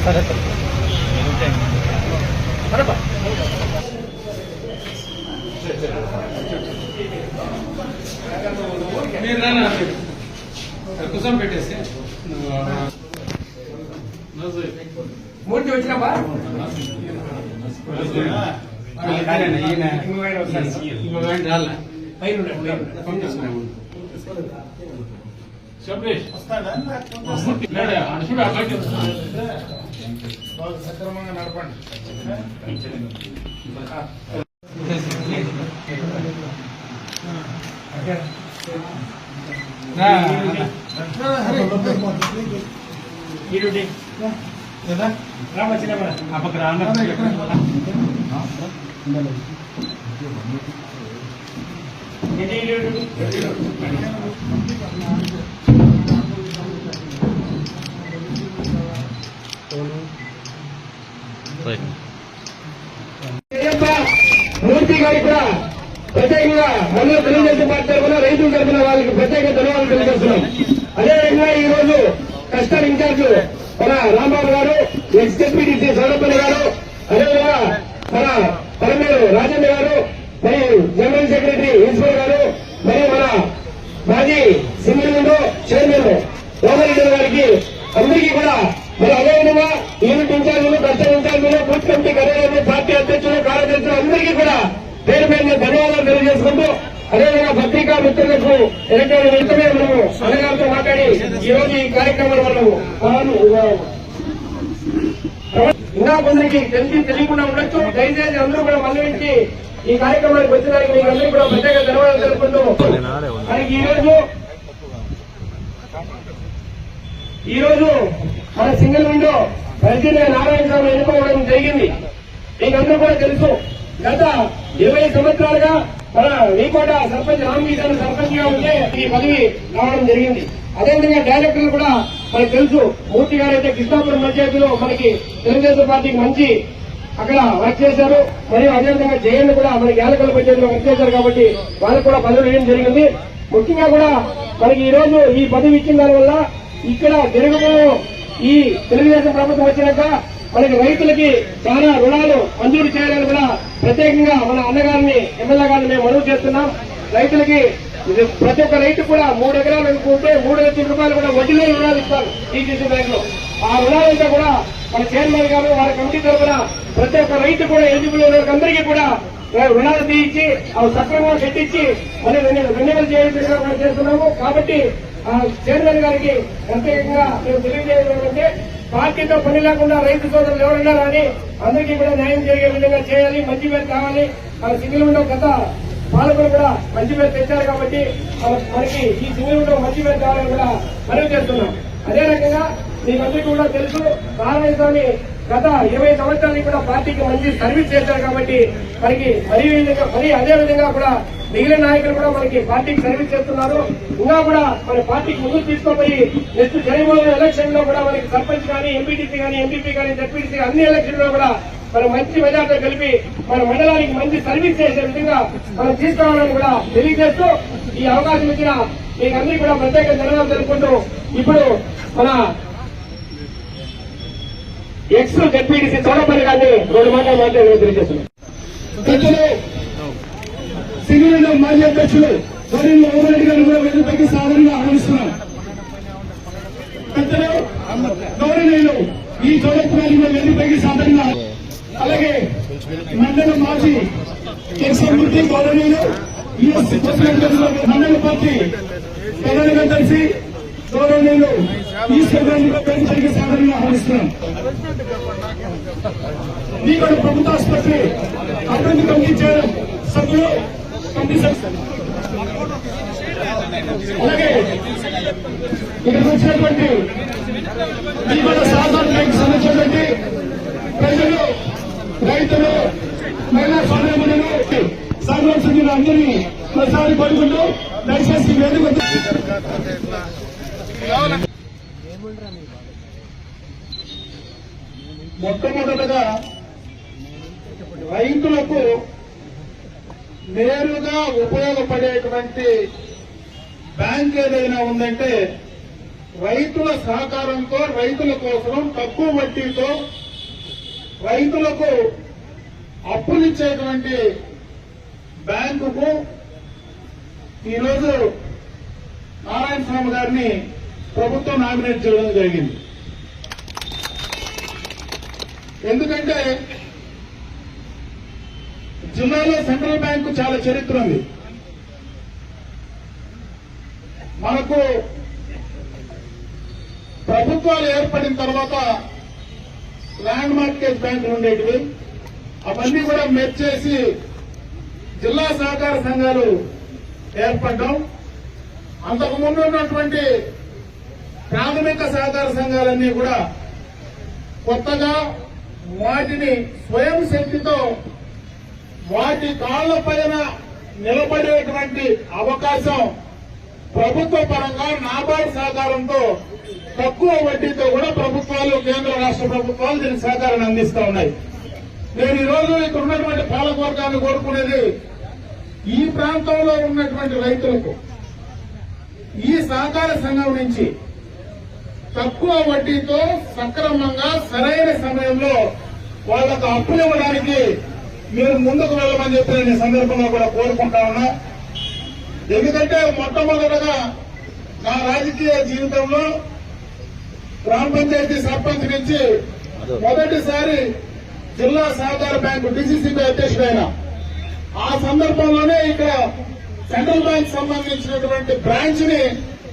మీరు రానా కుసం పెట్టేసి మూర్తి వచ్చినప్పా సక్రమంగా నడపండి. మూర్తి గారికి కూడా ప్రత్యేకంగా మన తెలుగుదేశం పార్టీ తరఫున రైతుల తరఫున వాళ్ళకి ప్రత్యేక ధన్యవాదాలు తెలియజేస్తున్నాం. అదేవిధంగా ఈ రోజు కస్టర్ ఇన్ఛార్జ్ మన రాంబాబు గారు, ఎక్స్ఎస్పీడీసీ సౌరపల్లి గారు, అదేవిధంగా మన పరమేరు రాజేంద్ర గారు, మరియు జనరల్ సెక్రటరీ ఈశ్వర్ గారు, మరియు మన మాజీ సింగిల్ విండో చైర్మన్ రామారెడ్డి గారికి అందరికీ కూడా మరి అదేవిధంగా యూనిట్ ఇన్ఛార్జీలు, కస్టర్ ఇన్ఛార్జీలు, బూత్ కమిటీ కార్యాలయంలో పార్టీ అధ్యక్షులు, కార్యదర్శులు అందరికీ కూడా పేరు పేరున ధన్యవాదాలు తెలియజేసుకుంటూ, అదేవిధంగా పత్రికా మిత్రులకు ఎలక్ట్రానిక్ వెంటనే మనము అన్నగారితో మాట్లాడి ఈ రోజు ఈ కార్యక్రమాలు మనము ఇంకా కొందరికి తెలియకుండా ఉండొచ్చు. దయచేసి అందరూ కూడా మళ్ళీ నుంచి ఈ కార్యక్రమానికి వచ్చినానికి మీకు అందరూ కూడా ప్రత్యేక ధన్యవాదాలు తెలుపుకుంటూ మనకి ఈ రోజు మన సింగిల్ విండో ప్రెసిడెంట్ నారాయణ స్వామి ఎన్నుకోవడం జరిగింది. మీకందరూ కూడా తెలుసు. గత 20 సంవత్సరాలుగా మన వీకోట సర్పంచ్ రామగీతాను సర్పంచ్ గా ఉంటే ఈ పదవి రావడం జరిగింది. అదేవిధంగా డైరెక్టర్లు కూడా మనకు తెలుసు. మూర్తి గారు అయితే కృష్ణాపురం పంచాయతీలో మనకి తెలుగుదేశం పార్టీకి మంచి అక్కడ వర్క్ చేశారు. మరియు అదేవిధంగా జయన్ కూడా మనకి యాలకల్ పంచాయతీలో వర్క్ చేశారు కాబట్టి వాళ్ళకు కూడా పదవి ఇవ్వడం జరిగింది. ముఖ్యంగా కూడా మనకి ఈ రోజు ఈ పదవి ఇచ్చిన దానివల్ల ఇక్కడ జరగబోయే ఈ తెలుగుదేశం ప్రభుత్వం వచ్చినాక మనకి రైతులకి చాలా రుణాలు మంజూరు చేయాలని కూడా ప్రత్యేకంగా మన అన్నగారిని ఎమ్మెల్యే గారిని మేము మనవి చేస్తున్నాం. రైతులకి ప్రతి ఒక్క రైతు కూడా 3 ఎకరాలు అనుకుంటే 3 లక్షల రూపాయలు కూడా వడ్డీ లేని రుణాలు ఇస్తారు టీసీసీ బ్యాంక్ లో. ఆ రుణాలంతా కూడా మన చైర్మన్ గారు వారి కమిటీ తరఫున ప్రతి ఒక్క రైతు కూడా ఎలిజిబుల్ ఉన్న అందరికీ కూడా రుణాలు తీయించి అవి సక్రమంగా కట్టించి మనం రెన్యువల్ చేయాల్సిందిగా కూడా చేస్తున్నాము. కాబట్టి చైర్మన్ గారికి ప్రత్యేకంగా మేము తెలియజేయాలంటే పార్టీతో పని లేకుండా రైతు సోదరులు ఎవరన్నా కానీ అందరికీ కూడా న్యాయం జరిగే విధంగా చేయాలి. మంచి పేరు కావాలి. మన సింగిల్ విండో గత పాలకులు కూడా మంచి పేరు తెచ్చారు కాబట్టి మనకి ఈ సింగిల్ విండో మంచి పేరు కావాలని కూడా మనవి చేస్తున్నాం. అదే రకంగా మీకందరికీ కూడా తెలుసు, నారాయణ స్వామి గత 20 సంవత్సరాలకి కూడా పార్టీకి మంచి సర్వీస్ చేశారు కాబట్టి మరి అదే విధంగా కూడా మిగిలిన నాయకులు కూడా మనకి పార్టీకి సర్వీస్ చేస్తున్నారు. ఇంకా కూడా మన పార్టీకి ముందుకు తీసుకోపోయి నెక్స్ట్ జరగబోయే ఎలక్షన్ లో కూడా మనకి సర్పంచ్ కానీ, ఎంపీటీసీ కానీ, ఎంపీపీ కానీ, జడ్పీటీసీ అన్ని ఎలక్షన్ లో కూడా మనం మంచి మెజార్టీ కలిపి మన మండలానికి మంచి సర్వీస్ చేసే విధంగా మనం తీసుకోవాలని కూడా తెలియజేస్తూ ఈ అవకాశం ఇచ్చిన మీకందరికీ కూడా ప్రత్యేక ధన్యవాదాలు తెలుపుకుంటూ ఇప్పుడు మన ఎక్స్ జడ్పీటీసీ చోడపల్లి గారిని 2 మాటలు మాట్లాడి తెలియజేస్తున్నాం. సింగిల్ విండో మాజీ అధ్యక్షులు గౌరవ రామారెడ్డి గారు కూడా వేదికపైకి సాధారణంగా ఆహ్వానిస్తున్నాం. పెద్దలు గౌరవనీయులు ఈ చోడపల్లి వేదికపైకి సాధారణంగా, అలాగే మండల మాజీ కేశవమూర్తి గౌరవనీయులు మండల పార్టీ ప్రధాన కార్యదర్శి గౌరవనీయులు ఈశ్వర్ గారిని వేదికపైకి సాధారణంగా ఆహ్వానిస్తున్నాం. నీగడ ప్రభుత్వ ఆసుపత్రి అభివృద్ధి కమిటీ సభ్యులు అలాగే ఇక్కడికి వచ్చినటువంటి నీగడ సాధారణ బ్యాంక్ సంబంధించినటువంటి ప్రజలు, రైతులు, మహిళా సోదరులను సాధారణ సభ్యులు అందరినీ ప్రసారి పడుకుంటూ దయచేసి వేదిక మొట్టమొదటగా రైతులకు నేరుగా ఉపయోగపడేటువంటి బ్యాంక్ ఏదైనా ఉందంటే రైతుల సహకారంతో రైతుల కోసం తక్కువ వడ్డీతో రైతులకు అప్పులిచ్చేటువంటి బ్యాంకుకు ఈరోజు నారాయణ స్వామి గారిని ప్రభుత్వం నామినేట్ చేయడం జరిగింది. ఎందుకంటే జిల్లాలో సెంట్రల్ బ్యాంకు చాలా చరిత్ర ఉంది. మనకు ప్రభుత్వాలు ఏర్పడిన తర్వాత ల్యాండ్ మార్కేజ్ బ్యాంకులు ఉండేటివి, అవన్నీ కూడా మెర్జ్ చేసి జిల్లా సహకార సంఘాలు ఏర్పడ్డాం. అంతకుముందు ఉన్నటువంటి ప్రాథమిక సహకార సంఘాలన్నీ కూడా కొత్తగా వాటిని స్వయం శక్తితో వాటి కాళ్ల పైన నిలబడేటువంటి అవకాశం ప్రభుత్వ పరంగా నాబార్డు సహకారంతో తక్కువ వడ్డీతో కూడా ప్రభుత్వాలు, కేంద్ర రాష్ట్ర ప్రభుత్వాలు దీనికి సహకారాన్ని అందిస్తా ఉన్నాయి. నేను ఈ రోజు ఇక్కడ ఉన్నటువంటి పాలకవర్గాన్ని కోరుకునేది, ఈ ప్రాంతంలో ఉన్నటువంటి రైతులకు ఈ సహకార సంఘం నుంచి తక్కువ వడ్డీతో సక్రమంగా సరైన సమయంలో వాళ్లకు అప్పులు ఇవ్వడానికి మీరు ముందుకు వెళ్ళమని చెప్పి నేను ఈ సందర్భంగా కూడా కోరుకుంటా ఉన్నా. ఎందుకంటే మొట్టమొదటగా నా రాజకీయ జీవితంలో గ్రామ పంచాయతీ సర్పంచ్ నుంచి మొదటిసారి జిల్లా సహకార బ్యాంకు డీసీసీబీ అధ్యక్షుడైన ఆ సందర్భంలోనే ఇక్కడ సెంట్రల్ బ్యాంక్ సంబంధించినటువంటి బ్రాంచ్ ని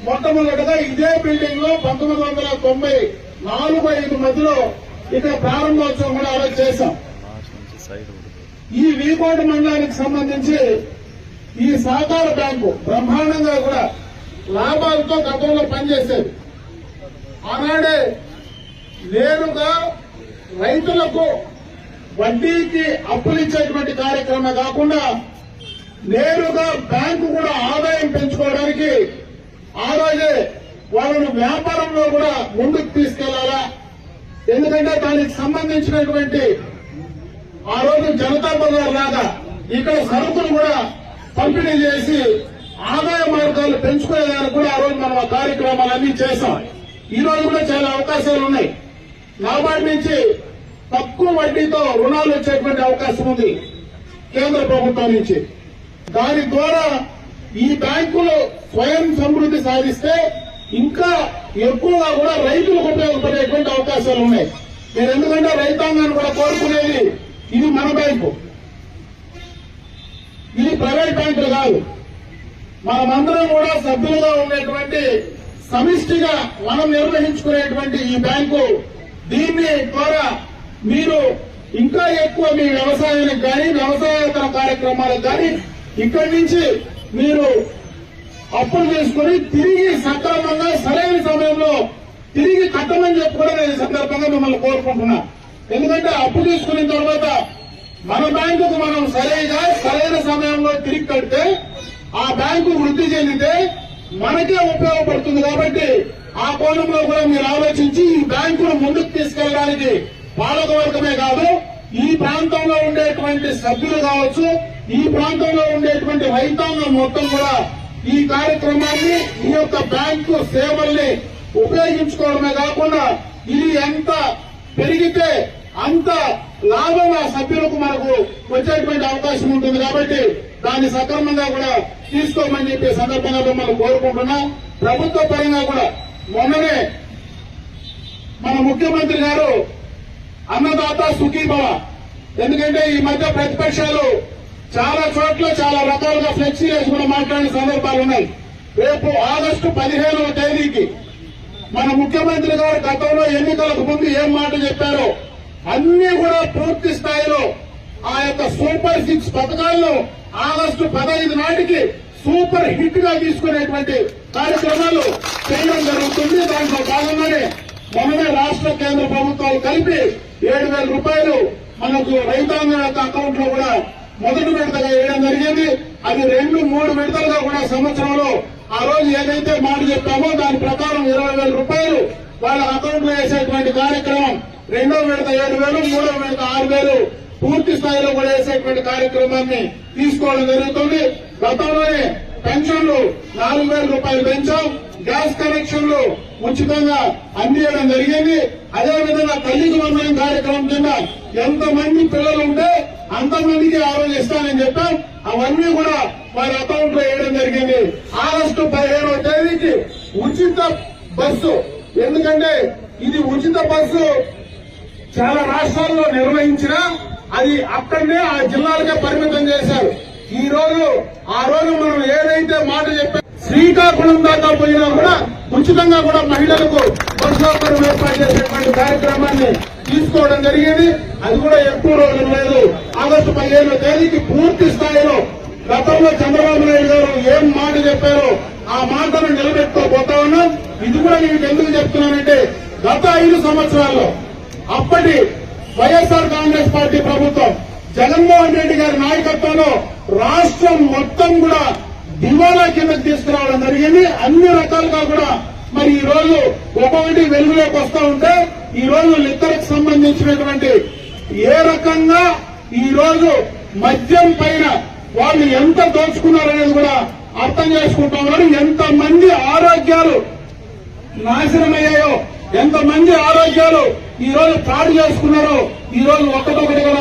మొట్టమొదటిగా ఇదే బిల్డింగ్ లో 1994-95 మధ్యలో ఇక్కడ ప్రారంభోత్సవం కూడా ఆలోచన చేశాం. ఈ వీకోట మండలానికి సంబంధించి ఈ సహకార బ్యాంకు బ్రహ్మాండంగా కూడా లాభాలతో గతంలో పనిచేసేది. ఆనాడే నేరుగా రైతులకు వడ్డీకి అప్పులిచ్చేటువంటి కార్యక్రమం కాకుండా నేరుగా బ్యాంకు కూడా ఆదాయం పెంచుకోవడానికి ఆ రోజే వాళ్ళను వ్యాపారంలో కూడా ముందుకు తీసుకెళ్లాలా. ఎందుకంటే దానికి సంబంధించినటువంటి ఆ రోజు జనతా బజార్ లాగా ఇక్కడ సరుకులు కూడా పంపిణీ చేసి ఆదాయ మార్గాలు పెంచుకునేదానికి కూడా ఆ రోజు మనం ఆ కార్యక్రమాలన్నీ చేశాం. ఈ రోజు కూడా చాలా అవకాశాలు ఉన్నాయి. నాబార్డు నుంచి తక్కువ వడ్డీతో రుణాలు వచ్చేటువంటి అవకాశం ఉంది కేంద్ర ప్రభుత్వం నుంచి. దాని ద్వారా ఈ బ్యాంకులు స్వయం సమృద్ధి సాధిస్తే ఇంకా ఎక్కువగా కూడా రైతులకు ఉపయోగపడేటువంటి అవకాశాలు ఉన్నాయి. నేను ఎందుకంటే రైతాంగాన్ని కూడా కోరుకునేది, ఇది మన బ్యాంకు, ఇది ప్రైవేట్ బ్యాంకులు కాదు. మనమందరం కూడా సభ్యులుగా ఉండేటువంటి సమిష్టిగా మనం నిర్వహించుకునేటువంటి ఈ బ్యాంకు, దీన్ని ద్వారా మీరు ఇంకా ఎక్కువ మీ వ్యవసాయానికి కానీ వ్యవసాయేతర కార్యక్రమాలకు కానీ ఇక్కడి నుంచి మీరు అప్పులు తీసుకుని తిరిగి సక్రమంగా సరైన సమయంలో తిరిగి కట్టమని చెప్పి కూడా నేను ఈ సందర్భంగా మిమ్మల్ని కోరుకుంటున్నా. ఎందుకంటే అప్పు తీసుకున్న తర్వాత మన బ్యాంకుకు మనం సరైన సమయంలో తిరిగి కడితే ఆ బ్యాంకు వృద్ధి చెందితే మనకే ఉపయోగపడుతుంది. కాబట్టి ఆ కోణంలో కూడా మీరు ఆలోచించి ఈ బ్యాంకును ముందుకు తీసుకెళ్ళడానికి పాలకవర్గమే కాదు, ఈ ప్రాంతంలో ఉండేటువంటి సభ్యులు కావచ్చు, ఈ ప్రాంతంలో ఉండేటువంటి రైతాంగం మొత్తం కూడా ఈ కార్యక్రమాన్ని, ఈ యొక్క బ్యాంకు సేవల్ని ఉపయోగించుకోవడమే కాకుండా ఇది ఎంత పెరిగితే అంత లాభం ఆ సభ్యులకు మనకు వచ్చేటువంటి అవకాశం ఉంటుంది. కాబట్టి దాన్ని సక్రమంగా కూడా తీసుకోమని చెప్పే సందర్భంగా మనం కోరుకుంటున్నాం. ప్రభుత్వ పరంగా కూడా మొన్ననే మన ముఖ్యమంత్రి గారు అన్నదాత సుఖీభవ, ఎందుకంటే ఈ మధ్య ప్రతిపక్షాలు చాలా చోట్ల చాలా రకాలుగా ఫ్లెక్సీ వేసి కూడా మాట్లాడిన సందర్భాలు ఉన్నాయి. రేపు ఆగస్టు 15వ తేదీకి మన ముఖ్యమంత్రి గారు గతంలో ఎన్నికలకు ముందు ఏం మాట చెప్పారో అన్ని కూడా పూర్తి స్థాయిలో ఆ యొక్క సూపర్ 6 పథకాలను ఆగస్టు 15 నాటికి సూపర్ హిట్ గా తీసుకునేటువంటి కార్యక్రమాలు చేయడం జరుగుతుంది. దాంట్లో భాగంగానే మొన్ననే రాష్ట్ర కేంద్ర ప్రభుత్వాలు కలిపి 7,000 రూపాయలు మనకు రైతాంగం యొక్క అకౌంట్ లో కూడా మొదటి విడతగా వేయడం జరిగింది. అది 2-3 విడతలుగా కూడా సంవత్సరంలో ఆ రోజు ఏదైతే మాట చెప్పామో దాని ప్రకారం 20,000 రూపాయలు వాళ్ళ అకౌంట్ లో వేసేటువంటి కార్యక్రమం, రెండో విడత 7,000, మూడో విడత 6,000 పూర్తి స్థాయిలో కూడా వేసేటువంటి కార్యక్రమాన్ని తీసుకోవడం జరుగుతుంది. గతంలోనే పెన్షన్లు 4,000 రూపాయలు పెంచాం, గ్యాస్ కనెక్షన్లు ఉచితంగా అందించడం జరిగింది. అదేవిధంగా తల్లికి వందనం కార్యక్రమం కింద ఎంతమంది పిల్లలు ఉంటే అంతమందికి ఆ రోజు ఇస్తానని చెప్పాం. అవన్నీ కూడా వారి అకౌంట్ లో వేయడం జరిగింది. ఆగస్టు 15వ తేదీకి ఉచిత బస్సు, ఎందుకంటే ఇది ఉచిత బస్సు చాలా రాష్ట్రాల్లో నిర్వహించినా అది అక్కడనే ఆ జిల్లాలకే పరిమితం చేశారు. ఆ రోజు మనం ఏదైతే మాట చెప్పాం, శ్రీకాకుళం దాకా పోయినా కూడా ఉచితంగా కూడా మహిళలకు బస్సు సౌకర్యం ఏర్పాటు చేసేటువంటి కార్యక్రమాన్ని తీసుకోవడం జరిగింది. అది కూడా ఎక్కువ రోజులు లేదు. ఆగస్టు 15వ తేదీకి పూర్తి స్థాయిలో గతంలో చంద్రబాబు నాయుడు గారు ఏం మాట చెప్పారో ఆ మాటను నిలబెట్టుకోబోతా ఉన్నాం. ఇది కూడా నేను ఎందుకు చెప్తున్నానంటే, గత 5 సంవత్సరాల్లో అప్పటి వైఎస్ఆర్ కాంగ్రెస్ పార్టీ ప్రభుత్వం జగన్మోహన్ రెడ్డి గారి నాయకత్వంలో రాష్ట్రం మొత్తం కూడా దివాలా కిందకు తీసుకురావడం జరిగింది. అన్ని రకాలుగా కూడా మరి ఈ రోజు ఒక్కొక్కటి వెలుగులోకి వస్తూ ఉంటే, ఈ రోజు లిక్కర్కి సంబంధించినటువంటి ఏ రకంగా ఈ రోజు మద్యం పైన వాళ్ళు ఎంత దోచుకున్నారనేది కూడా అర్థం చేసుకుంటా ఉన్నారు. ఎంతమంది ఆరోగ్యాలు నాశనమయ్యాయో, ఎంతమంది ఆరోగ్యాలు ఈ రోజు పాడు చేసుకున్నారో ఈ రోజు ఒక్కటొకటి కూడా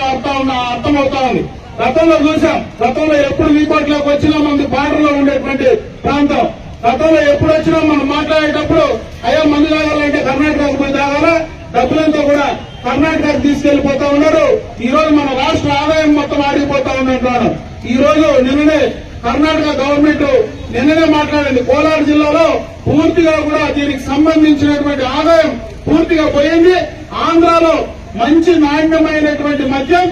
అర్థమవుతా ఉంది. గతంలో చూసాం, గతంలో ఎప్పుడు వీకోట్లోకి వచ్చినా మనకి బార్డర్లో ఉండేటువంటి ప్రాంతం. గతంలో ఎప్పుడు వచ్చినా మనం మాట్లాడేటప్పుడు అయ్యా మందు తాగాలంటే కర్ణాటకకు పోయి తాగాలా, డబ్బులంతా కూడా కర్ణాటకకు తీసుకెళ్లిపోతా ఉన్నారు. ఈ రోజు మన రాష్ట్ర ఆదాయం మొత్తం ఆడిపోతా ఉన్నట్టు. ఈ రోజు నిన్ననే కర్ణాటక గవర్నమెంట్ నిన్ననే మాట్లాడింది, కోలార్ జిల్లాలో పూర్తిగా కూడా దీనికి సంబంధించినటువంటి ఆదాయం పూర్తిగా పోయింది. ఆంధ్రాలో మంచి నాణ్యమైనటువంటి మద్యం,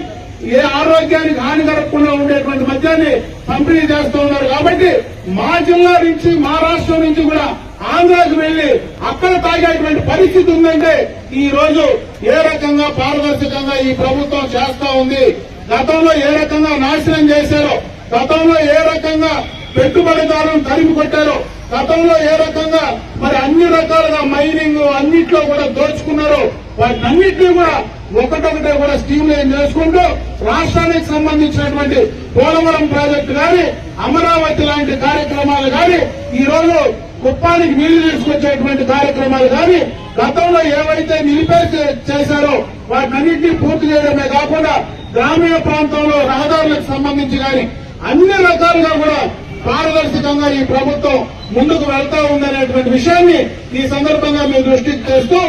ఏ ఆరోగ్యానికి హాని కలగకుండా ఉండేటువంటి మద్యాన్ని పంపిణీ చేస్తూ ఉన్నారు. కాబట్టి మా జిల్లా నుంచి, మా రాష్ట్రం నుంచి కూడా ఆంధ్రాకి వెళ్లి అక్కడ తాగేటువంటి పరిస్థితి ఉందంటే ఈ రోజు ఏ రకంగా పారదర్శకంగా ఈ ప్రభుత్వం చేస్తా ఉంది. గతంలో ఏ రకంగా నాశనం చేశారో, గతంలో ఏ రకంగా పెట్టుబడిదారులను తరిమి కొట్టారో, గతంలో ఏ రకంగా మరి అన్ని రకాలుగా మైనింగ్ అన్నిట్లో కూడా దోచుకున్నారో, వాటినన్నింటినీ కూడా ఒకటొకటే కూడా స్ట్రీమ్ లైన్ చేసుకుంటూ రాష్ట్రానికి సంబంధించినటువంటి పోలవరం ప్రాజెక్టు గాని, అమరావతి లాంటి కార్యక్రమాలు గాని, ఈ రోజు కుప్పానికి నీళ్లు తీసుకొచ్చేటువంటి కార్యక్రమాలు గాని, గతంలో ఏవైతే నిలిపేసి చేశారో వాటినన్నింటినీ పూర్తి చేయడమే కాకుండా గ్రామీణ ప్రాంతంలో రహదారులకు సంబంధించి గాని అన్ని రకాలుగా కూడా పారదర్శకంగా ఈ ప్రభుత్వం ముందుకు వెళ్తా ఉందనేటువంటి విషయాన్ని ఈ సందర్భంగా మీ దృష్టికి తెస్తూ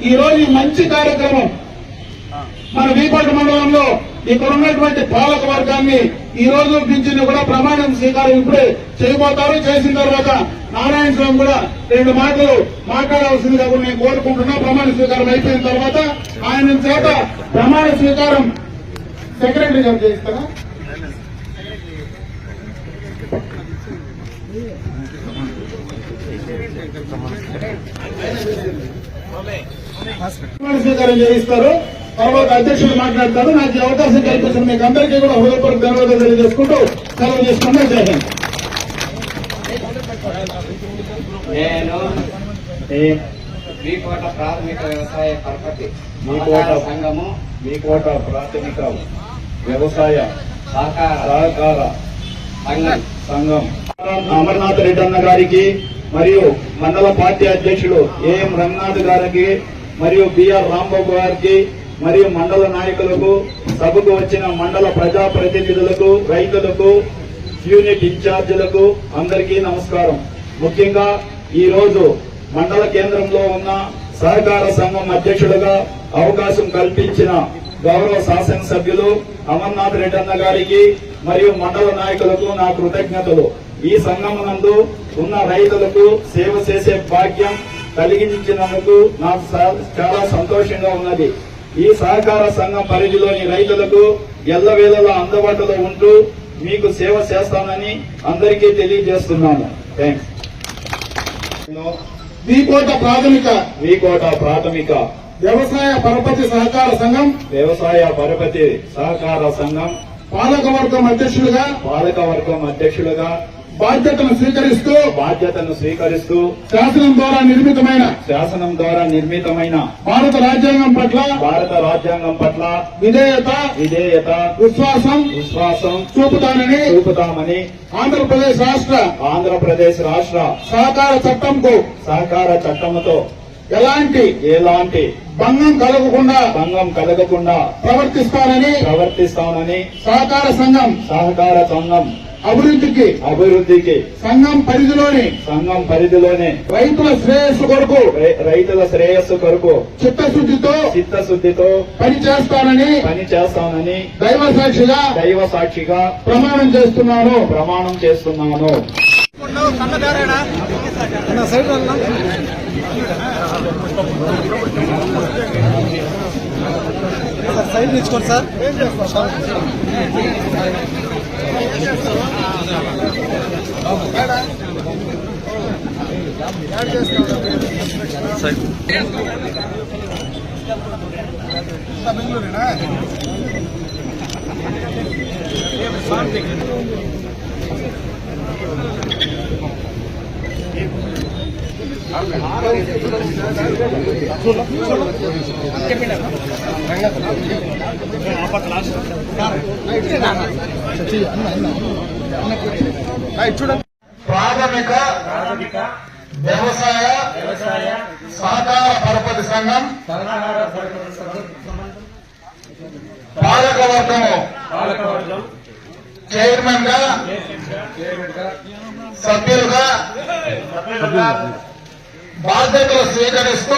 ఈ రోజు ఈ మంచి కార్యక్రమం మన వీకోట మండలంలో ఇక్కడ ఉన్నటువంటి పాలక వర్గాన్ని ఈ రోజు నుంచి కూడా ప్రమాణం స్వీకారం ఇప్పుడే చేయబోతారు. చేసిన తర్వాత నారాయణ స్వామి కూడా 2 మాటలు మాట్లాడాల్సిందిగా కూడా నేను కోరుకుంటున్నా. ప్రమాణ స్వీకారం అయిపోయిన తర్వాత ఆయన చేత ప్రమాణ స్వీకారం సెక్రటరీ గారు చేయిస్తారా? ప్రమాణ స్వీకారం చేయిస్తారు. తర్వాత అధ్యక్షుడు మాట్లాడతారు. నాకు ఈ అవకాశం కల్పించిన మీకు అందరికీ కూడా హృదయపూర్వక ధన్యవాదాలు తెలియజేసుకుంటూ సెలవు చేసుకుంటూ జై హింద్. నేను వీకోట ప్రాథమిక వ్యవసాయ పరపతి సంఘము, వీకోట ప్రాథమిక వ్యవసాయ సహకార సంఘం అమర్నాథ్ రెడ్డి అన్న గారికి మరియు మండల పార్టీ అధ్యక్షుడు ఏఎం రంగనాథ్ గారికి మరియు బిఆర్ రాంబాబు గారికి మరియు మండల నాయకులకు, సభకు వచ్చిన మండల ప్రజాప్రతినిధులకు, రైతులకు, యూనిట్ ఇన్ఛార్జీలకు అందరికీ నమస్కారం. ముఖ్యంగా ఈ రోజు మండల కేంద్రంలో ఉన్న సహకార సంఘం అధ్యక్షుడుగా అవకాశం కల్పించిన గౌరవ శాసనసభ్యులు అమర్నాథ్ రెడ్డి అన్న గారికి మరియు మండల నాయకులకు నా కృతజ్ఞతలు. ఈ సంఘం నందు ఉన్న రైతులకు సేవ చేసే భాగ్యం కలిగించినందుకు నాకు చాలా సంతోషంగా ఉన్నది. ఈ సహకార సంఘం పరిధిలోని రైతులకు ఎల్లవేళలా అందుబాటులో ఉంటూ మీకు సేవ చేస్తానని అందరికీ తెలియజేస్తున్నాను. థ్యాంక్స్. వీకోట ప్రాథమిక వ్యవసాయ పరపతి సహకార సంఘం పాలకవర్గం అధ్యక్షులుగా బాధ్యతను స్వీకరిస్తూ శాసనం ద్వారా నిర్మితమైన భారత రాజ్యాంగం పట్ల విధేయత విశ్వాసం చూపుతామని ఆంధ్రప్రదేశ్ రాష్ట్ర సహకార చట్టంతో ఎలాంటి భంగం కలగకుండా ప్రవర్తిస్తానని సహకార సంఘం అభివృద్ధికి సంఘం పరిధిలోనే రైతుల శ్రేయస్సు కొరకు చిత్తశుద్ధితో పనిచేస్తానని దైవ సాక్షిగా ప్రమాణం చేస్తున్నాను. సైడ్ తీసుకోండి సార్. బెంగళూరేనా? ప్రాథమిక వ్యవసాయ సహకార పరపతి సంఘం పాలకవర్గము చైర్మన్ గా సభ్యులుగా బాధ్యతలు స్వీకరిస్తూ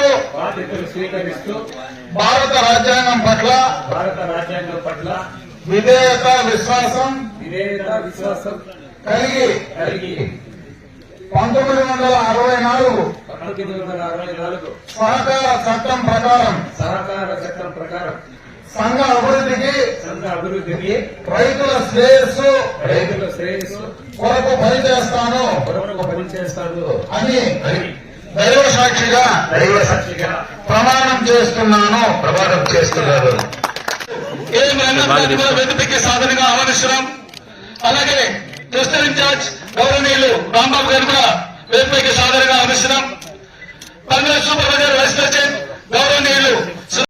భారత రాజ్యాంగం పట్ల విధేయత విశ్వాసం కలిగి 1964 సహకార చట్టం ప్రకారం సంఘ అభివృద్ధికి రైతుల శ్రేయస్సు కొరకు పనిచేస్తాను అని దైవ సాక్షిగా ప్రమాణం చేస్తున్నాను. వెతికి సాధనగా ఆహ్వానిస్తున్నాం. అలాగే క్లస్టర్ ఇన్ఛార్జ్ గౌరవనీయులు రాంబాబు గారు కూడా వేదికపైకి సాధనగా ఆహ్వానిస్తున్నాం. కాంగ్రెస్ సూపర్వైజర్ వైస్ ప్రెసిడెంట్ గౌరవనీయులు